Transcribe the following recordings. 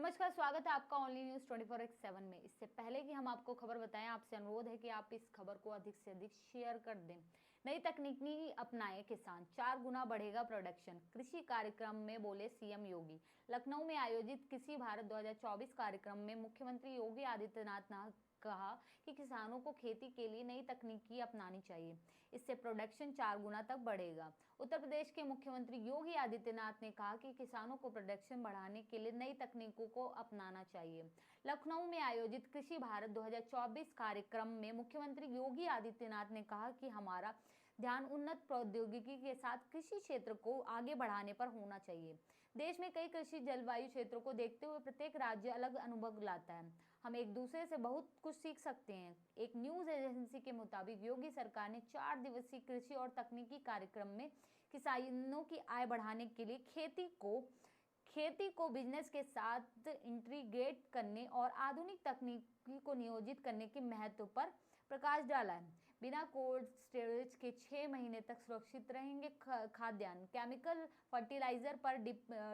नमस्कार, स्वागत है आपका ओनली न्यूज़ 24x7 में। इससे पहले कि हम आपको खबर बताएं, आपसे अनुरोध है कि आप इस खबर को अधिक से अधिक शेयर कर दें। नई तकनीकी अपनाए किसान, 4 गुना बढ़ेगा प्रोडक्शन। कृषि कार्यक्रम में बोले सीएम योगी। लखनऊ में आयोजित कृषि भारत 2024 कार्यक्रम में मुख्यमंत्री योगी आदित्यनाथ ने कहा कि किसानों को खेती के लिए नई तकनीकी अपनानी चाहिए। इससे प्रोडक्शन 4 गुना तक बढ़ेगा। उत्तर प्रदेश के मुख्यमंत्री योगी आदित्यनाथ ने कहा कि किसानों को प्रोडक्शन बढ़ाने के लिए नई तकनीकों को अपनाना चाहिए। लखनऊ में आयोजित कृषि भारत 2024 कार्यक्रम में मुख्यमंत्री योगी आदित्यनाथ ने कहा कि हमारा ध्यान उन्नत प्रौद्योगिकी के साथ कृषि क्षेत्र को आगे बढ़ाने पर होना चाहिए। देश में कई कृषि जलवायु क्षेत्रों को देखते हुए प्रत्येक राज्य अलग अनुभव लाता है। हम एक दूसरे से बहुत कुछ सीख सकते हैं। एक न्यूज एजेंसी के मुताबिक योगी सरकार ने 4 दिवसीय कृषि और तकनीकी कार्यक्रम में किसानों की आय बढ़ाने के लिए खेती को बिजनेस के साथ इंटीग्रेट करने और आधुनिक तकनीकी को नियोजित करने के महत्व पर प्रकाश डाला है। बिना कोल्ड स्टोरेज के 6 महीने तक सुरक्षित रहेंगे खाद्यान्न। केमिकल फर्टिलाइजर पर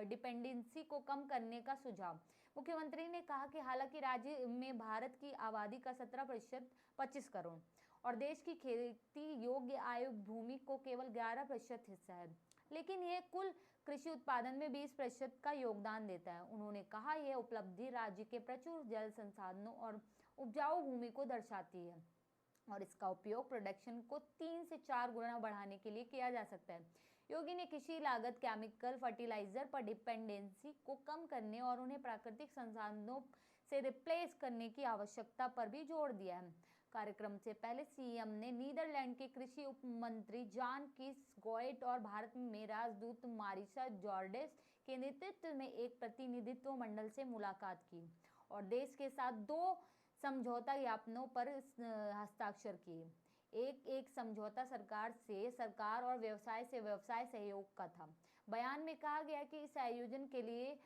डिपेंडेंसी को कम करने का सुझाव। मुख्यमंत्री ने कहा कि हालांकि राज्य में भारत की आबादी का 17% 25 करोड़ और देश की खेती योग्य आय भूमि को केवल 11% हिस्सा है, लेकिन यह कुल कृषि उत्पादन में 20% का योगदान देता है। उन्होंने कहा यह उपलब्धि राज्य के प्रचुर जल संसाधनों और उपजाऊ भूमि को दर्शाती है और इसका उपयोग प्रोडक्शन को 3 से 4 गुना बढ़ाने के लिए किया जा सकता है। योगी ने कृषि लागत, केमिकल फर्टिलाइजर पर डिपेंडेंसी को कम करने और उन्हें प्राकृतिक संसाधनों से रिप्लेस करने की आवश्यकता पर भी जोर दिया है। कार्यक्रम से पहले सीएम ने नीदरलैंड के कृषि उप मंत्री जान कीस गोएट और भारत में राजदूत मारिसा जॉर्डेस के नेतृत्व में एक प्रतिनिधित्व मंडल से मुलाकात की और देश के साथ 2 समझौता ज्ञापनों पर हस्ताक्षर किए। एक समझौता सरकार और व्यवसाय से व्यवसाय सहयोग का था। बयान में कहा गया कि इस आयोजन के लिए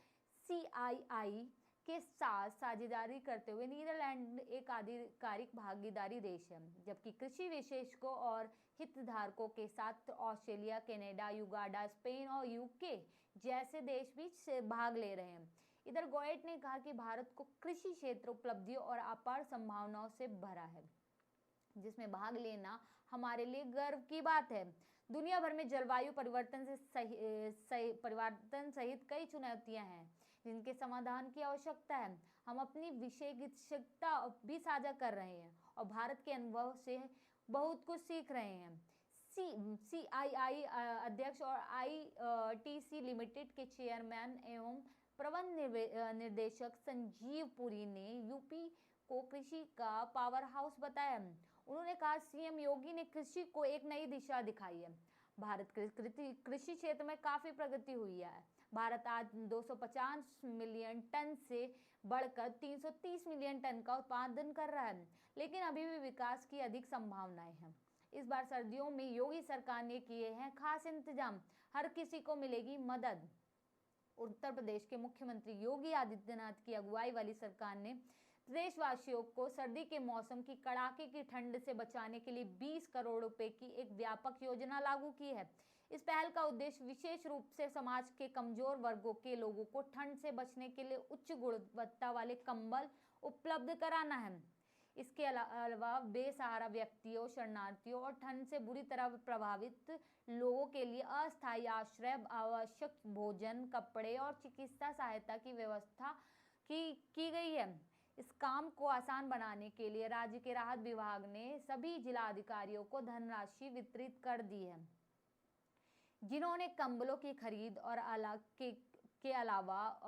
सीआईआई के साथ साझेदारी करते हुए नीदरलैंड एक आधिकारिक भागीदारी देश है, जबकि कृषि विशेषज्ञों और हितधारकों के साथ ऑस्ट्रेलिया, कनाडा, युगांडा, स्पेन और यूके जैसे देश भी भाग ले रहे हैं। इधर गोएट ने कहा कि भारत को कृषि क्षेत्र उपलब्धियों और अपार संभावनाओं से भरा है, जिसमें भाग लेना हमारे लिए गर्व की बात है। दुनिया भर में जलवायु परिवर्तन सहित कई चुनौतियां हैं जिनके समाधान की आवश्यकता है। हम अपनी विशेषज्ञता भी साझा कर रहे हैं और भारत के अनुभव से बहुत कुछ सीख रहे हैं। सीआईआई अध्यक्ष और आईटीसी लिमिटेड के चेयरमैन एवं प्रबंध निर्देशक संजीव पुरी ने यूपी को कृषि का पावर हाउस बताया। उन्होंने कहा सीएम योगी ने कृषि को एक नई दिशा दिखाई है। भारत कृषि क्षेत्र में काफी प्रगति हुई है। भारत आज 250 मिलियन टन से बढ़कर 330 मिलियन टन का उत्पादन कर रहा है, लेकिन अभी भी विकास की अधिक संभावनाएं हैं। इस बार सर्दियों में योगी सरकार ने किए हैं खास इंतजाम, हर किसी को मिलेगी मदद। उत्तर प्रदेश के मुख्यमंत्री योगी आदित्यनाथ की अगुवाई वाली सरकार ने प्रदेशवासियों को सर्दी के मौसम की कड़ाके की ठंड से बचाने के लिए 20 करोड़ रुपए की एक व्यापक योजना लागू की है। इस पहल का उद्देश्य विशेष रूप से समाज के कमजोर वर्गों के लोगों को ठंड से बचने के लिए उच्च गुणवत्ता वाले कंबल उपलब्ध कराना है। इसके अलावा बेसहारा व्यक्तियों, शरणार्थियों और ठंड से बुरी तरह प्रभावित लोगों के लिए अस्थायी आश्रय, आवश्यक भोजन, कपड़े और चिकित्सा सहायता की व्यवस्था की गई है। इस काम को आसान बनाने के लिए राज्य के राहत विभाग ने सभी जिलाधिकारियों को धनराशि वितरित कर दी है, जिन्होंने कंबलों की खरीद और के अलावा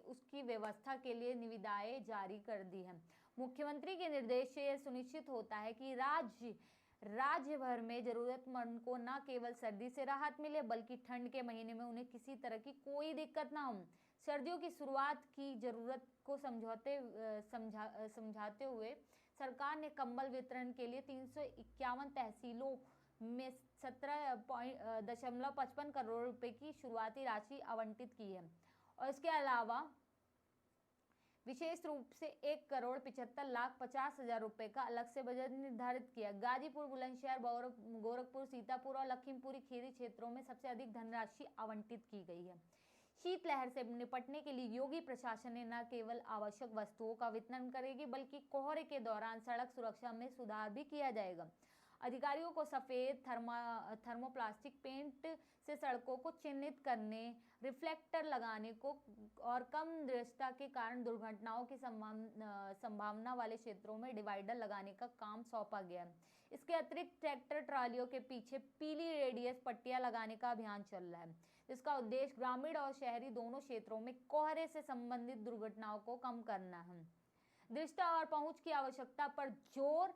उसकी व्यवस्था के लिए निविदाएं जारी कर दी है। मुख्यमंत्री के निर्देश से यह सुनिश्चित होता है कि राज्य भर में जरूरतमंद को न केवल सर्दी से राहत मिले, बल्कि ठंड के महीने में उन्हें किसी तरह की कोई दिक्कत ना हो। सर्दियों की शुरुआत की जरूरत को समझाते हुए सरकार ने कंबल वितरण के लिए 351 तहसीलों में 17.55 करोड़ रुपए की शुरुआती राशि आवंटित की है और इसके अलावा विशेष रूप से 1,75,50,000 रुपए का अलग से बजट निर्धारित किया। गाजीपुर, बुलंदशहर, गोरखपुर, सीतापुर और लखीमपुर खीरी क्षेत्रों में सबसे अधिक धनराशि आवंटित की गई है। शीतलहर से निपटने के लिए योगी प्रशासन ने न केवल आवश्यक वस्तुओं का वितरण करेगी बल्कि कोहरे के दौरान सड़क सुरक्षा में सुधार भी किया जाएगा। अधिकारियों को सफेद थर्मोप्लास्टिक पेंट से सड़कों को चिन्हित करने, रिफ्लेक्टर लगाने को और कम दृश्यता के कारण दुर्घटनाओं की संभावना वाले क्षेत्रों में डिवाइडर लगाने का काम सौंपा गया है। इसके अतिरिक्त ट्रैक्टर ट्रालियों के पीछे पीली रेडियस पट्टियां लगाने का अभियान चल रहा है, जिसका उद्देश्य ग्रामीण और शहरी दोनों क्षेत्रों में कोहरे से संबंधित दुर्घटनाओं को कम करना है। दृष्टा और पहुंच की आवश्यकता पर जोर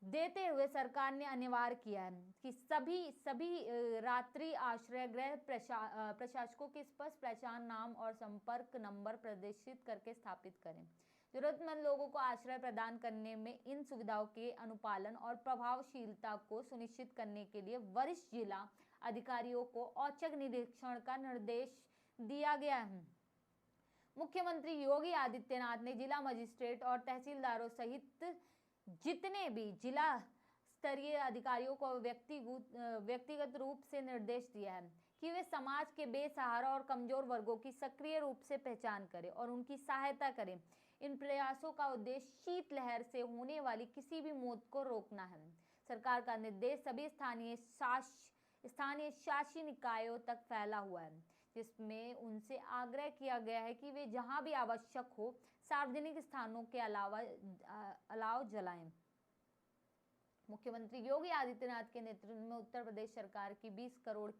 देते हुए सरकार ने अनिवार्य किया है कि सभी रात्रि आश्रय गृह प्रशासकों की स्पष्ट पहचान, नाम और संपर्क नंबर प्रदर्शित करके स्थापित करें। जरूरतमंद लोगों को आश्रय प्रदान करने में इन सुविधाओं के अनुपालन और प्रभावशीलता को सुनिश्चित करने के लिए वरिष्ठ जिला अधिकारियों को औचक निरीक्षण का निर्देश दिया गया है। मुख्यमंत्री योगी आदित्यनाथ ने जिला मजिस्ट्रेट और तहसीलदारों सहित जितने भी जिला स्तरीय अधिकारियों को व्यक्तिगत रूप से निर्देश दिया है कि वे समाज के बेसहारा और कमजोर वर्गों की सक्रिय रूप से पहचान करें और उनकी सहायता करें। इन प्रयासों का उद्देश्य शीतलहर से होने वाली किसी भी मौत को रोकना है। सरकार का निर्देश सभी स्थानीय शासी निकायों तक फैला हुआ है, जिसमें उनसे आग्रह किया गया है कि वे जहां भी आवश्यक हो सार्वजनिक स्थानों के अलाव जलाएं। मुख्यमंत्री योगी आदित्यनाथ के नेतृत्व में उत्तर प्रदेश सरकार की 20 करोड़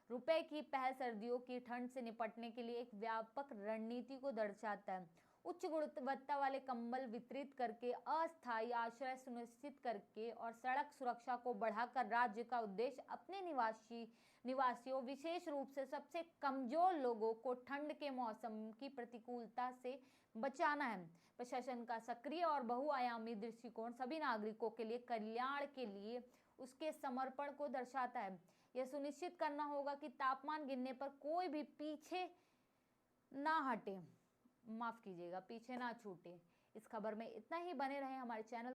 रुपए की पहल सर्दियों की ठंड से निपटने के लिए एक व्यापक रणनीति को दर्शाता है। उच्च गुणवत्ता वाले कंबल वितरित करके, अस्थायी आश्रय सुनिश्चित करके और सड़क सुरक्षा को बढ़ाकर राज्य का उद्देश्य अपने निवासियों विशेष रूप से सबसे कमजोर लोगों को ठंड के मौसम की प्रतिकूलता से बचाना है। प्रशासन का सक्रिय और बहुआयामी दृष्टिकोण सभी नागरिकों के लिए कल्याण के लिए उसके समर्पण को दर्शाता है। यह सुनिश्चित करना होगा कि तापमान गिरने पर कोई भी पीछे ना छूटे। इस खबर में इतना ही। बने रहे हमारे चैनल